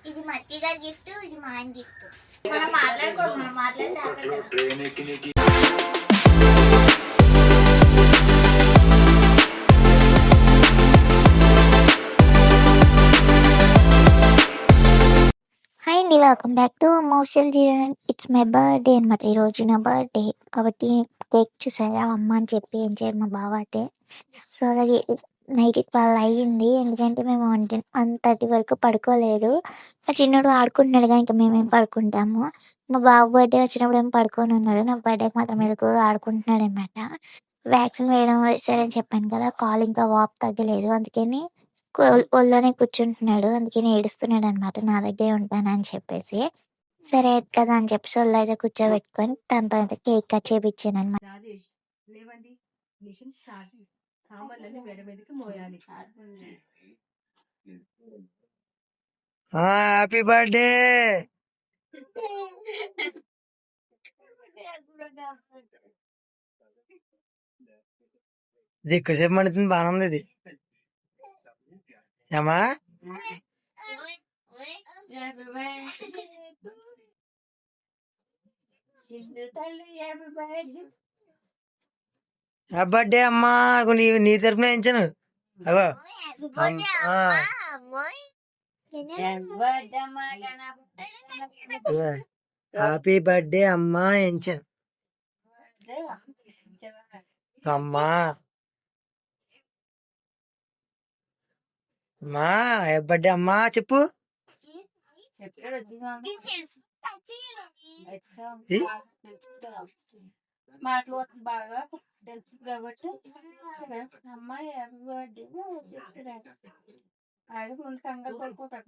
ఇది మట్టి గారి గిఫ్ట్, ఇది మా ఆయన గిఫ్ట్. మనం మాట్లాడుకుంటున్నాం. హాయ్ అండి, వెల్కమ్ బ్యాక్ టు మోషల్ జీవన్. ఇట్స్ మై బర్త్డే అనమాట. ఈరోజు నా బర్త్డే కాబట్టి కేక్ చూసారా అమ్మ అని చెప్పి ఏం చేయాలి మా బావ అయితే. సో అలాగే నైట్ 12 అయ్యింది, ఎందుకంటే మేము 1:30 వరకు పడుకోలేదు. మా చిన్నోడు ఆడుకుంటున్నాడుగా, ఇంకా మేమేం పడుకుంటాము. మా బాబు బర్త్డే వచ్చినప్పుడు ఏం పడుకొని ఉన్నాడు, నా బర్త్డేకి మాత్రం మెలకు ఆడుకుంటున్నాడు అనమాట. వ్యాక్సిన్ వేసారని చెప్పాను కదా, కాలు ఇంకా వాపు తగ్గలేదు, అందుకని ఒళ్ళోనే కూర్చుంటున్నాడు, అందుకని ఏడుస్తున్నాడు అనమాట, నా దగ్గరే ఉంటానని చెప్పేసి. సరే కదా అని చెప్పేసి ఒళ్ళు అయితే కూర్చోబెట్టుకొని తనతో అయితే కేక్ కట్ చేయించాను అనమాట. Happy birthday. ఇది ఎక్కువసేపు మండుతుంది, బాగా ఉంది ఇది. ఏమా హ్యాపీ బర్త్డే అమ్మా, నీ తరపున వేయించాను. అగో హ్యాపీ బర్త్డే అమ్మా వేయించాను. అమ్మా అమ్మా హ్యాపీ బర్త్డే అమ్మా చెప్పు. మాటలు బాగా తెలుసు కాబట్టి అమ్మాయి చెప్తున్నాడు. ఆడు ముందు కంగారు పడిపోతాడు.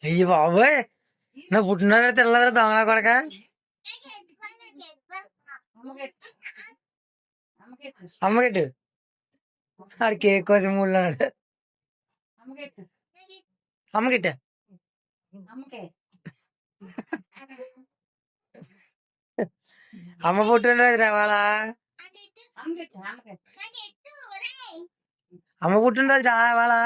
అయ్యి బాబోయ్, నా పుట్టినరోజు తెల్లదా దొంగ కొడక. అమ్మగెట్టు ఆడు కేక్ కోసం ఊళ్ళోనాడు. అమ్మగిట్ట అమ్మ పుట్టినరోజు రావాలా, అమ్మ పుట్టినరోజు రావాలా.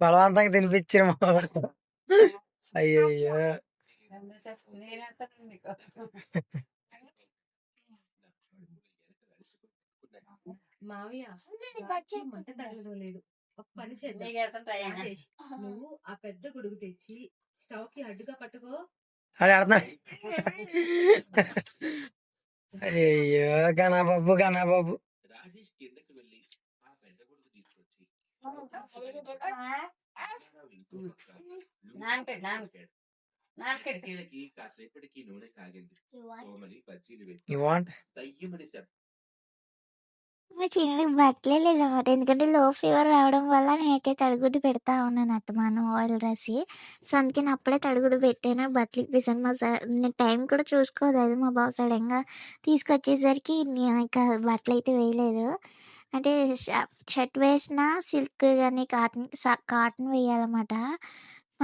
బలవంతంగా తినిపించారు మా వాడు. అయ్యయ్యో మావయ్య మంట తగలడం లేదు. ఒక పని చేద్దాం, నువ్వు ఆ పెద్ద గొడుగు తెచ్చి స్టవ్ కి అడ్డుగా పట్టుకో. అది ఆడుతున్నాడు. అయ్యో గణబాబు గణబాబు. మా చిన్నకి బట్టలే లేదన్నమాట, ఎందుకంటే లో ఫీవర్ రావడం వల్ల నేనైతే తడిగుడ్డు పెడతా ఉన్నాను అత్తమాను ఆయిల్ రాసి. సో అందుకని అప్పుడే తడిగుడ్డు పెట్టాను, బట్టలు ఇప్పేసాను. మా సార్ నేను టైం కూడా చూసుకోలేదు, మా బాబు సడన్గా తీసుకొచ్చేసరికి నేను ఇంకా బట్టలు అయితే వేయలేదు. అంటే షర్ట్ వేసిన సిల్క్ కానీ కాటన్ వేయాలన్నమాట,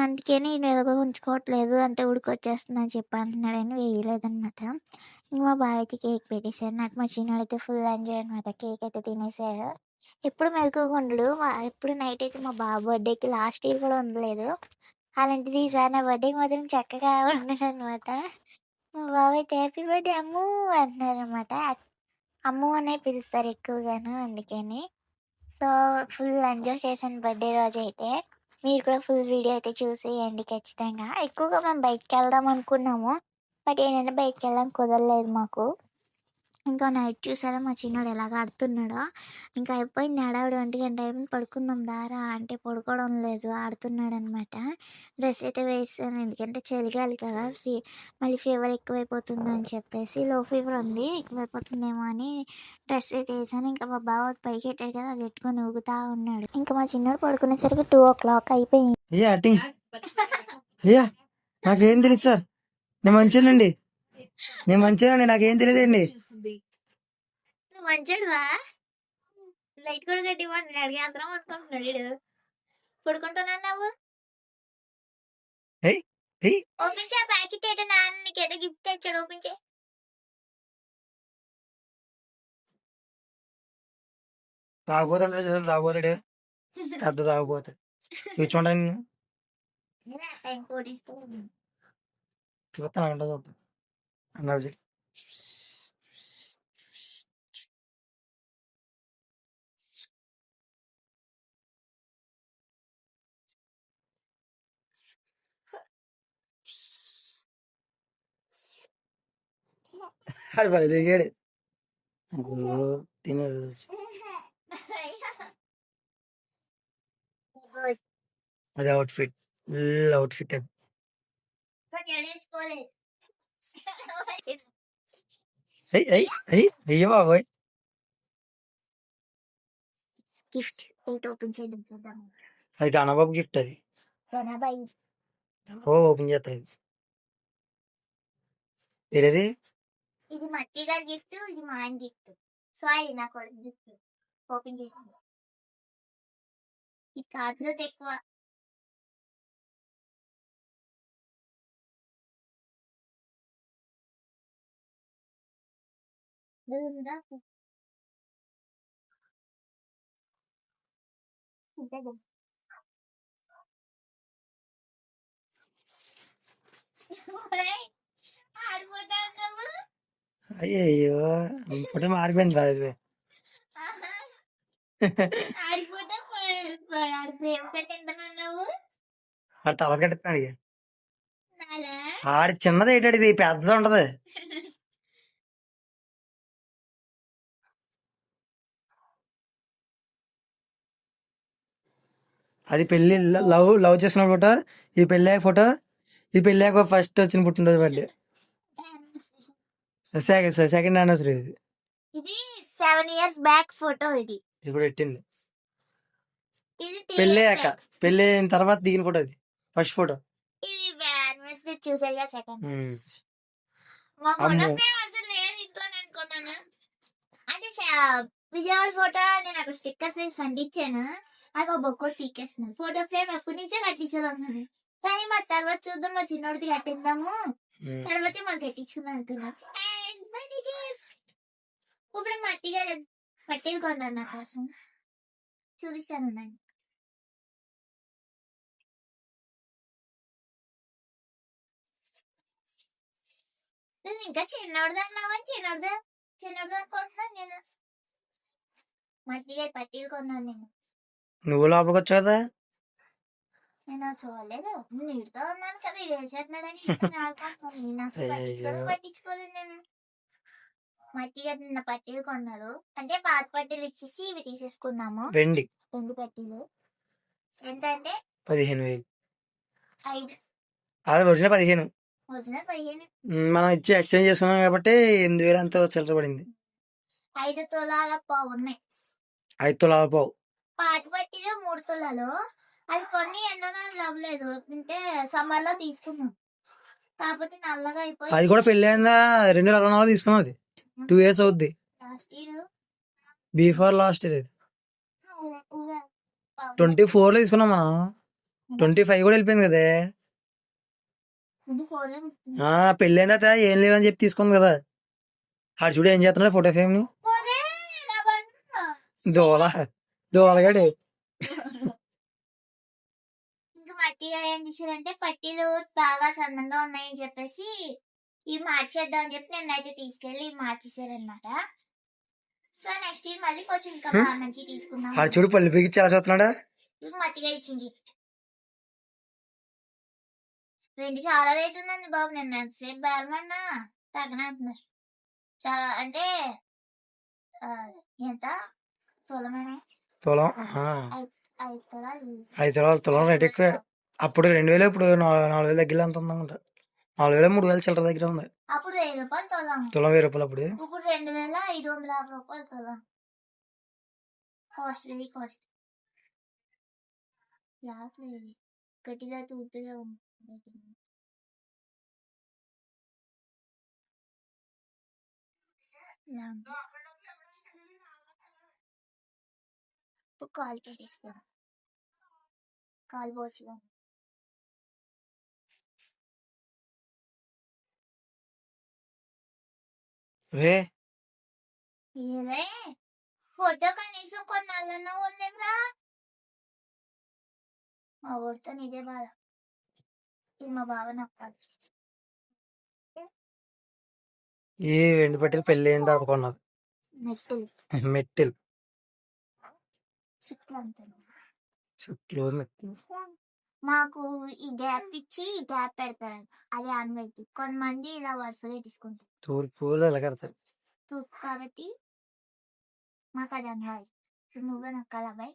అందుకని నేను ఎలాగో ఉంచుకోవట్లేదు, అంటే ఉడికొచ్చేస్తుంది అని చెప్పి అంటున్నాడని వేయలేదన్నమాట. ఇంక మా బావ అయితే కేక్ పెట్టేశాడు, నాకు మా చిన్నోడైతే ఫుల్ ఎంజాయ్ అనమాట, కేక్ అయితే తినేసాడు. ఎప్పుడు మెలకువగా ఉండడు, ఎప్పుడు నైట్ అయితే మా బాబు బర్త్డేకి లాస్ట్ ఇయర్ కూడా ఉండలేదు, అలాంటిది ఈసారి నా బర్త్డేకి మాత్రం చక్కగా ఉన్నాడు అనమాట. మా బావ అయితే హ్యాపీ బర్త్డే అమ్ము అంటున్నారనమాట, అమ్ము అనే పిలుస్తారు ఎక్కువగాను, అందుకని. సో ఫుల్ ఎంజాయ్ చేశాను బర్త్డే రోజు అయితే. మీరు కూడా ఫుల్ వీడియో అయితే చూసేయండి ఖచ్చితంగా. ఎక్కువగా మేము బయటికి వెళ్దాం అనుకున్నాము, బట్ ఏంటంటే బయటికి వెళ్ళడం కుదరలేదు మాకు. ఇంకా నైట్ చూసారా మా చిన్నోడు ఎలాగ ఆడుతున్నాడో, ఇంకా అయిపోయింది హడావిడి, 1 గంట అయిపోయింది పడుకుందాం దారా అంటే పడుకోవడం లేదు, ఆడుతున్నాడు అనమాట. డ్రెస్ అయితే వేసాను, ఎందుకంటే చలిగాలి కదా, మళ్ళీ ఫీవర్ ఎక్కువైపోతుంది అని చెప్పేసి, లో ఫీవర్ ఉంది ఎక్కువైపోతుందేమో అని డ్రెస్ అయితే వేసాను. ఇంకా మా బావ పైకి ఎట్టాడు కదా, అది ఎట్టుకొని ఊగుతా ఉన్నాడు. ఇంకా మా చిన్నోడు పడుకునేసరికి 2 o'clock అయిపోయింది. అయ్యా నాకేం తెలుసు సార్, నేను మంచినండి, నాకేం తెలియదండి. నువ్వు మంచోడువా, లైట్ కూడా కట్టివ్వండి, అడిగి అందరం అనుకుంటున్నాడు. పడుకుంటున్నావు ఏయ్, ఓపెన్ చేయ ప్యాకెట్ ఏంటో నాన్న నీకు ఏదో గిఫ్ట్ తెచ్చాడు ఓపెన్ చేయ. తాగుపోతాడు తాగుపోతాడు పెద్ద తాగుపోతాడు చూసుకుంటాను నేను టైం కోడిస్తూ చూస్తాను అంట చూస్తాను అన్నారు ఆడు పది దిగాడు తినదు అది అవుట్ఫిట్ ఫుల్ అవుట్ఫిట్ అది అయ్యో బాబోయ్ గిఫ్ట్ ఏంటి ఓపెన్ చేయడం చూద్దాం. అది కన్నబాబు గిఫ్ట్ అది ధనాబాయి ఓపెన్ చేస్తాడు తెలియదు ఇది మట్టి గారి గిఫ్ట్ ఇది మా ఆయన గిఫ్ట్. సో అది నాకు గిఫ్ట్ ఓపెన్ చేసింది. ఈ కార్డులో ఎక్కువ ఉందా? ఉంటుందా? ఒరేయ్, ఆడిపోతా ఉన్నావు. అయ్యో ఫోటో మారిపోయింది రా ఇది ఆడిపోతా ఆడి ప్రేమ కట్టిందన్నావు. ఆడు తల కట్టుతున్నాడు ఇక. నాలా ఆడి చిన్నది ఏంటాడు ఇది పెద్దది ఉంటది అది పెళ్లి లవ్ లవ్ చేసిన ఫోటో ఈ పెళ్ళాక ఫోటో ఈ పెళ్ళాక ఫస్ట్ వచ్చిన పుట్టినరోజు బర్త్డే సెకండ్ యానివర్సరీ ఇది ఇది 7 years బ్యాక్ ఫోటో. ఇది ఇప్పుడు పెట్టింది ఇది 3 పెళ్ళి years అయ్యాక back. పెళ్ళి అయిన తర్వాత దిగిన ఫోటో అది ఫస్ట్ ఫోటో ఇది యానివర్సరీ చూసాగా సెకండ్. మా అమ్మో. ఫోటో ఫ్రేమ్ అసలు లేదు ఇంట్లో అనుకున్నాను. అంటే విజయవాడ ఫోటో నేను అక్కడ స్టిక్కర్స్ వేసి అంటించాను. నాకు ఒక బొక్కడు పీకేస్తున్నాను. ఫోటో ఫ్రేమ్ ఎప్పటి నుంచో కట్టించాలన్నాను. కానీ మా తర్వాత చూద్దాం మా చిన్నోడిది కట్టిద్దాము తర్వాత మాకు కట్టించుకుందాం అనుకున్నాను. ఇప్పుడు మట్టిగా పట్టేవి కొన్నాను నా కోసం. చూపిస్తాను నేను. నేను ఇంకా చిన్నోడిది అన్నావని చిన్నోడిది అనుకుంటున్నాను నేను. మట్టిగా పట్టీలు కొన్నాను నేను. నువ్వు లోపలికి వచ్చావు కదా నేను చూడలేదు. నీటితో ఉన్నాను కదా ఇది వేసేస్తున్నాడని నేను ఆడుకుంటున్నాను. నేను అసలు పట్టించుకోలేదు నేను. మట్టిగా నిన్న పట్టీలు కొన్నారు. అంటే పాత పట్టీలు ఇచ్చేసి ఇవి తీసేసుకున్నాము. వెండి పట్టీలు ఎంతంటే 15,000 5 అది ఒరిజినల్ 15 ఒరిజినల్ 15. మనం ఇచ్చి ఎక్స్చేంజ్ చేసుకున్నాం కాబట్టి 8,000 అంతా చిల్లర పడింది. 5 తులాల పావు ఉన్నాయి. 5 తులాల పావు పాత పట్టీలు 3 తులాలు. అవి కొన్ని ఎన్నో అవ్వలేదు. అంటే సమ్మర్ లో తీసుకున్నాం. కాకపోతే నల్లగా అయిపోయి అది కూడా పెళ్ళి అయిందా 2024 తీసుకున్నాం. అది 2 years అవుద్ది. Last year before last year 24 లో తీసుకున్నాం మనం. 25 కూడా వెళ్ళిపోయింది కదే. పెళ్ళి అయిన తర్వాత ఏం లేవని చెప్పి తీసుకుంది కదా. ఆడు చూడు ఏం చేస్తున్నాడు ఫోటో ఫ్రేమ్ ని దోలగాడు. ఇంకా మట్టిగా ఏం చేశారంటే పట్టీలు బాగా సన్నంగా ఉన్నాయని చెప్పేసి ఇవి మార్చేద్దాం అని చెప్పి నేనైతే తీసుకెళ్ళి ఇవి మార్చేసారనమాట. సో నెక్స్ట్ ఇయర్ మళ్ళీ కొంచెం ఇంకా బాగా మంచి తీసుకుందాం. ఆడు చూడు పళ్ళు పీకి చాలా చూస్తున్నాడా. ఇది మట్టిగా ఇచ్చిన గిఫ్ట్. వెండి చాలా రేట్ ఉందండి బాబు. నేను ఎంతసేపు బేరమన్నా తగ్గనంటున్నారు. చాలా అంటే ఎంత తులమనే తులం 5 తులాలు 5 తులాలు తులం రేట్ ఎక్కువే. అప్పుడు 2,000 ఇప్పుడు 4,000 దగ్గర ఎంత ఉందనుకుంటా. 4,000 3,000 చిల్లర దగ్గర ఉంది. అప్పుడు 1000 రూపాయలు తులం. తులం 1000 రూపాయలు అప్పుడు. ఇప్పుడు 2,550 రూపాయలు తులం. కాస్ట్లీ కాస్ట్ రావట్లేదు. గట్టిగా తూటుగా ఉంది. కాలు పెట్టేసుకో. కాలు పోసి రే ఇదే ఫోటో కనీసం కొన్నాళ్ళన్నా ఉండేవా మా ఊరితో ఇదే బాధ. ఇది మా బావ నప్పాలి. ఈ వెండి పట్టిలు పెళ్ళి అయిన తర్వాత కొన్నది మెట్టులు మెట్టిల్ చుట్టూ అంతా చుట్టూ మెట్టిల్. మాకు ఈ గ్యాప్ ఇచ్చి ఈ గ్యాప్ పెడతారు. అది ఆన్వైట్ కొంతమంది ఇలా వరుసగా తీసుకుంటారు తూర్పులు ఎలా కడతారు. తూర్పు కాబట్టి మాకు అది అన్వాలి. నువ్వే నొక్కాలి అబ్బాయి,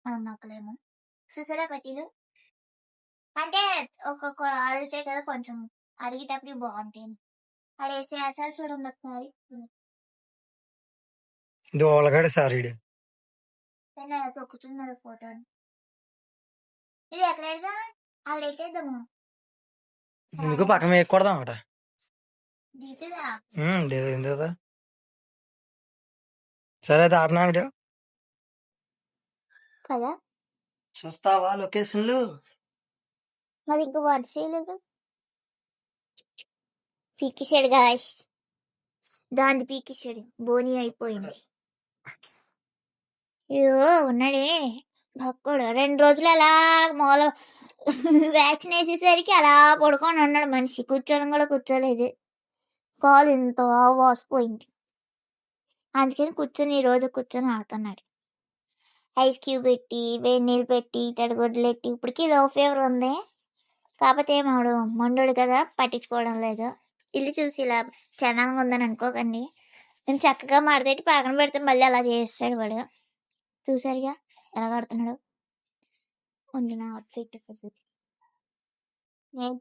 మనం నొక్కలేము. చూసారా పట్టీలు అంటే ఒక్కొక్క అడిగితే కదా కొంచెం అడిగేటప్పుడు బాగుంటాయి. అడేసి వేసారు చూడండి ఒకసారి. ఇది ఓలగాడే సార్ ఈడు. నేను తొక్కుతున్నది ఫోటో. ఇది ఎక్కడ పెడదాం? అక్కడ పెట్టేద్దాము. ఎందుకు పక్కన వేయకూడదు అన్నమాట. దిగుతుందా? లేదు ఎందుకు. సరే అయితే ఆపినా వీడియో కదా చూస్తావా లొకేషన్లు. మరి ఇంకా వాడు చేయలేదు. పీకిసాడు గాయస్, దాన్ని పీకిసాడు, బోని అయిపోయింది. అయ్యో ఉన్నాడే భక్తుడు 2 రోజులు అలా మూల వ్యాక్సిన్ వేసేసరికి అలా పడుకొని ఉన్నాడు మనిషి. కూర్చోడం కూడా కూర్చోలేదు, కాలు ఇంత వాసిపోయింది. అందుకని కూర్చొని ఈ రోజు కూర్చొని ఆడుతున్నాడు. ఐస్ క్యూబ్ పెట్టి వేడి నీళ్ళు పెట్టి తడిగొడ్లు పెట్టి. ఇప్పటికీ లో ఫీవర్ ఉంది, కాకపోతే ఏమాడు మొండోడు కదా పట్టించుకోవడం లేదు. ఇల్లు చూసి ఇలా చండాలంగా ఉందని అనుకోకండి. నేను చక్కగా మాడతేటి పక్కన పెడితే మళ్ళీ అలా చేస్తాడు వాడు. చూసారుగా ఎలా కడుతున్నాడు. ఉండిన అవుట్ఫిట్ నేను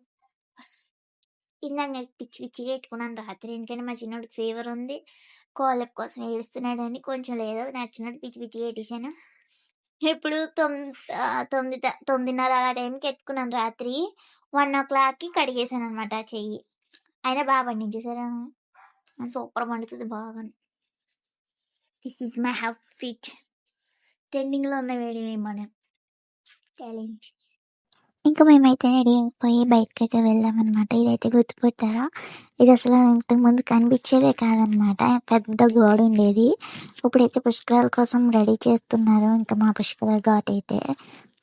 ఇందాక నేను పిచ్చి పిచ్చిగా పెట్టుకున్నాను రాత్రి. ఎందుకంటే మా చిన్నోడికి ఫీవర్ ఉంది, కాలప్ కోసం ఏడుస్తున్నాడు అని కొంచెం లేదో నచ్చినట్టు పిచ్చి పిచ్చిగా పెట్టేశాను. ఇప్పుడు 9:30 అలా టైంకి ఎట్టుకున్నాను రాత్రి. 1 o'clockకి కడిగేసాను అనమాట చెయ్యి. అయినా బాగా పండించేసారా, సూపర్ పండుతుంది బాగా. This is my outfit. ట్రెండింగ్లో ఉన్న వేడి మనం టాలెంట్. ఇంకా మేమైతే రెడీ అయిపోయి బయటకు అయితే వెళ్ళామన్నమాట. ఇదైతే గుర్తుపెట్టారా, ఇది అసలు ఇంతకుముందు కనిపించేదే కాదనమాట. పెద్ద గోడ ఉండేది. ఇప్పుడైతే పుష్కరాల కోసం రెడీ చేస్తున్నారు. ఇంకా మా పుష్కరాల ఘాట్ అయితే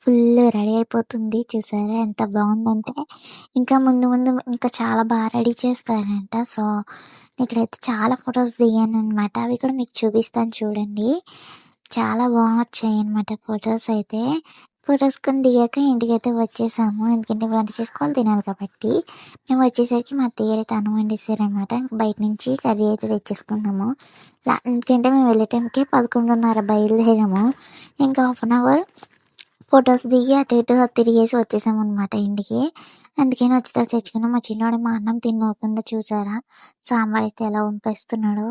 ఫుల్ రెడీ అయిపోతుంది. చూసారా ఎంత బాగుందంటే. ఇంకా ముందు ముందు ఇంకా చాలా బాగా రెడీ చేస్తారంట. సో ఇక్కడైతే చాలా ఫొటోస్ దిగాను అనమాట. అవి కూడా మీకు చూపిస్తాను చూడండి. చాలా బాగా వచ్చాయి అనమాట ఫొటోస్ అయితే. ఫొటోస్ కొని దిగాక ఇంటికైతే వచ్చేసాము. ఎందుకంటే వంట చేసుకోవాలి తినాలి కాబట్టి. మేము వచ్చేసరికి మా అత్తయ్య అయితే అన్నం వండేసారనమాట. ఇంకా బయట నుంచి కర్రీ అయితే తెచ్చేసుకున్నాము. ఎందుకంటే మేము వెళ్ళే టైంకి 11:30 బయలుదేరాము. ఇంకా 1 hour ఫొటోస్ దిగి అటు ఇటు తిరిగేసి వచ్చేసాము అనమాట ఇంటికి. అందుకని వచ్చేటప్పుడు తెచ్చుకున్నాం. మా చిన్నోడు మా అన్నం తినకుండా చూసారా సాంబార్ అయితే ఎలా వంపేస్తున్నాడు.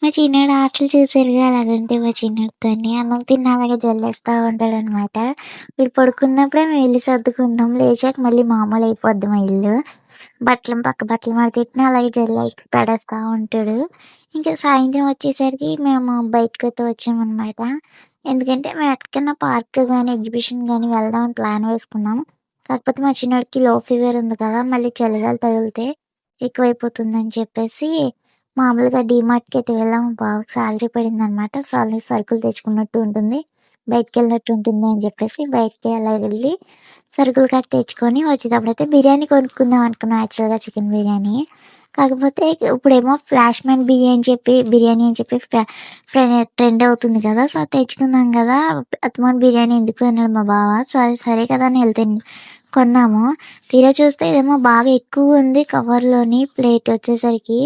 మా చిన్నాడు ఆటలు చూసారుగా అలాగంటే మా చిన్నడితోని అన్నం తిన్నామగా జల్లేస్తూ ఉంటాడు అనమాట. వీడు పడుకున్నప్పుడే మేము వెళ్ళి సర్దుకుంటాం, లేచాక మళ్ళీ మామూలు అయిపోద్ది మా ఇల్లు. పక్క బట్టలు మడతెట్టినా అలాగే జల్లి పడేస్తూ ఉంటాడు. ఇంకా సాయంత్రం వచ్చేసరికి మేము బయటకు అయితే వచ్చామన్నమాట. ఎందుకంటే మేము ఎక్కడికైనా పార్క్ కానీ ఎగ్జిబిషన్ కానీ వెళ్దామని ప్లాన్ వేసుకున్నాం. కాకపోతే మా చిన్నోడికి లో ఫీవర్ ఉంది కదా, మళ్ళీ చలిగాలి తగిలితే ఎక్కువైపోతుందని చెప్పేసి మామూలుగా డీమార్ట్కి అయితే వెళ్ళాము. బాగా సాలరీ పడింది అనమాట. సరుకులు తెచ్చుకున్నట్టు ఉంటుంది, బయటకు వెళ్ళినట్టు ఉంటుంది అని చెప్పేసి బయటకి అలా వెళ్ళి సరుకులు కట్టి తెచ్చుకొని వచ్చేటప్పుడు అయితే బిర్యానీ కొనుక్కుందాం అనుకున్నాం. యాక్చువల్గా చికెన్ బిర్యానీ. కాకపోతే ఇప్పుడేమో ఫ్లాష్ మ్యాన్ బిర్యానీ అని చెప్పి ట్రెండ్ అవుతుంది కదా! సో, తెచ్చుకుందాం కదా! అత్తమాను బిర్యానీ ఎందుకు అన్నాడు మా బావ. సో, అది సరే కదా అని కొన్నాము. తీరా చూస్తే ఇదేమో బాగా ఎక్కువుంది కవర్‌లోని ప్లేట్ వచ్చేసరికి.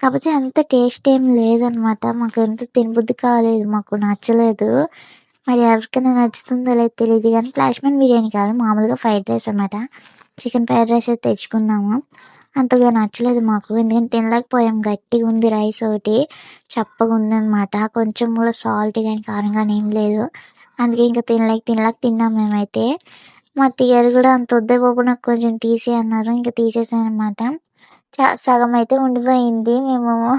కాపోతే అంత టేస్ట్ ఏం లేదనమాట. మాకంత తినబుద్ధి కాలేదు. మాకు నచ్చలేదు. మరి ఎవరికైనా నచ్చుతుందో లేదో తెలీదు గానీ ఫ్లాష్ మ్యాన్ బిర్యానీ కాదు. మామూలుగా ఫ్రైడ్ రైస్ అనమాట. చికెన్ ఫ్రైడ్ రైస్ అయితే తెచ్చుకున్నాము. అంతగా నచ్చలేదు మాకు. ఎందుకంటే తినలేకపోయాం. గట్టిగుంది రైస్ ఒకటి. చప్పగుందనమాట. కొంచెం కూడా సాల్ట్ గానీ, కారం గానీ ఏం లేదు. అందుకే ఇంక తినలేక తిన్నాం మేమైతే. మా అత్తయ్య గారు కూడా అంత వద్దే బాబు నాకు కొంచెం తీసేయి అన్నారు. ఇంక తీసేసాననమాట. సగం అయితే ఉండిపోయింది. మేమేమో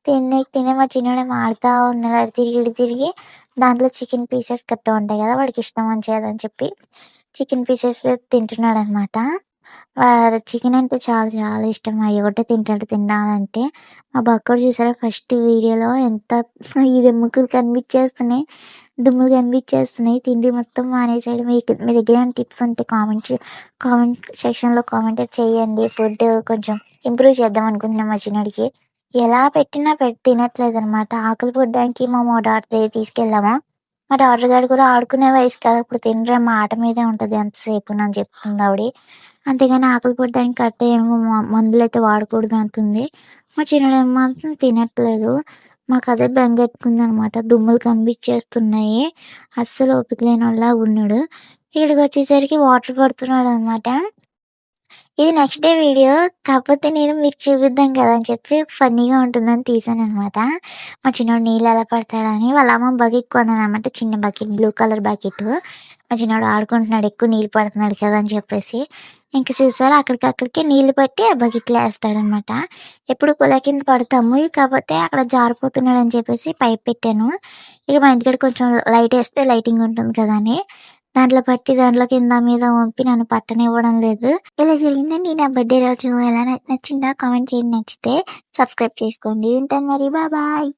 తినే మా చిన్నోడేమో ఆడుతా ఉన్నాడు. అటు తిరిగి, ఇటు తిరిగి దాంట్లో చికెన్ పీసెస్ గట్టా ఉంటాయి కదా! వాడికి ఇష్టం మంచిదని చెప్పి చికెన్ పీసెస్ తింటున్నాడనమాట. చికెన్ అంటే చాలా చాలా ఇష్టం. అయి ఒకటే తినాలంటే. మా బక్కోడు చూసారా ఫస్ట్ వీడియోలో ఎంత ఇది ఎముకలు కనిపించేస్తున్నాయి, దుమ్ములు కనిపించేస్తున్నాయి. తిండి మొత్తం మానేసాడు. మీ దగ్గర ఏమైనా టిప్స్ ఉంటే కామెంట్ సెక్షన్‌లో కామెంట్ చేయండి. ఫుడ్ కొంచెం ఇంప్రూవ్ చేద్దాం అనుకుంటున్నాం మా చిన్నోడికి. ఎలా పెట్టినా తినట్లేదనమాట. ఆకలి పుడ్డానికి మా డాటర్ దగ్గరికి తీసుకెళ్ళాము. మా డాటర్ గాడు కూడా ఆడుకునే వయసు కదా! ఇప్పుడు తినరా మా ఆట మీదే ఉంటది ఎంతసేపును చెప్తుంది ఆవిడ. అంతేగాని ఆకలి పుడ్డానికి కరెక్ట్‌గా ఏమో మందులైతే వాడకూడదు అంటుంది. మా చిన్నోడేమో మాత్రం తినట్లేదు. మాకదే బెంగెట్టుకుందనమాట. దుమ్ములు కనిపించేస్తున్నాయి. అస్సలు ఓపిక లేనోడిలాగా ఉన్నాడు. ఈడికొచ్చేసరికి వాటర్ పడుతున్నాడనమాట. ఇది నెక్స్ట్ డే వీడియో. కాకపోతే నేను మీకు చూపిద్దాం కదా అని చెప్పి ఫన్నీగా ఉంటుందని తీశాననమాట. మా చిన్నోడు నీళ్ళు ఎలా పడతాడని వాళ్ళ అమ్మ బకెట్ కొన్నదనమాట. చిన్న బకెట్ బ్లూ కలర్ బకెట్. మా చిన్నోడు ఆడుకుంటున్నాడు ఎక్కువ నీళ్ళు పడుతున్నాడు కదా అని చెప్పేసి. ఇంక చూసారా అక్కడికక్కడికే నీళ్ళు పట్టి ఆ బకెట్లో వేస్తాడనమాట. ఎప్పుడు కుల కింద పడతాము. కాకపోతే అక్కడ జారిపోతున్నాడని చెప్పేసి పైప్ పెట్టాను. ఇక మా ఇంటికాడ కొంచెం లైట్ వేస్తే లైటింగ్ ఉంటుంది కదా అని దాంట్లో పట్టి దాంట్లో కింద మీద వంపి నన్ను పట్టనివ్వడం లేదు. ఇలా జరిగిందండి నా బర్త్‌డే రోజు. ఎలా నచ్చిందా కామెంట్ చేయండి. నచ్చితే సబ్స్క్రైబ్ చేసుకోండి. ఉంటాను మరి. బాయ్.